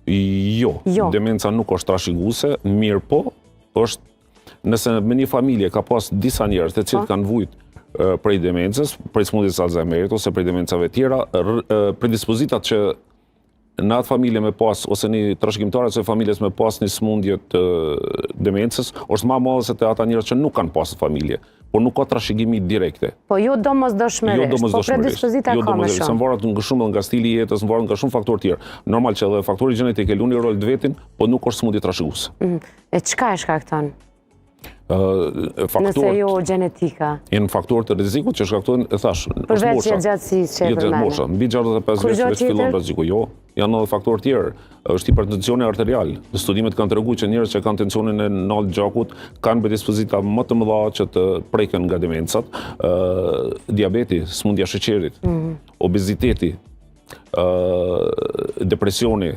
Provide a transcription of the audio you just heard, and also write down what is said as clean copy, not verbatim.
Jo, demenca nuk është trashëguese, mirë po, është nëse me një familje ka pas disa njerëz të cilët kanë vujt prej demencës, prej smundjes së Alzheimerit ose prej demencave tjera, predispozitat që në atë familje me pas, ose një trashëgimtar ose familjes me pas një smundje të demencës, është ma madhe se të ata njerëz që nuk kanë pas familje, por nuk ka trashëgimi direkte. Po jo domosdoshmërisht, po predispozita ka më shumë. Se varet nga shumë nga stili i jetës, varet nga shumë faktorë tjerë. Normal që edhe faktori gjenetik e luan një rol të vetin, po nuk është smundje trashëguese. E çka e shkakton? Nëse jo gjenetika. Janë faktorë të rrezikut që shkaktojnë, e thash, përveç jetëgjatësisë që e përmendë. Mbi 65 vjeç fillon rreziku. Jo, janë edhe faktorë tjerë. Është hipertensioni arterial. Studimet kanë treguar që njerëz që kanë tensionin e naltë gjakut kanë predispozita më të mëdha që të preken nga demencat, diabeti, smundja e sheqerit, obeziteti, depresioni,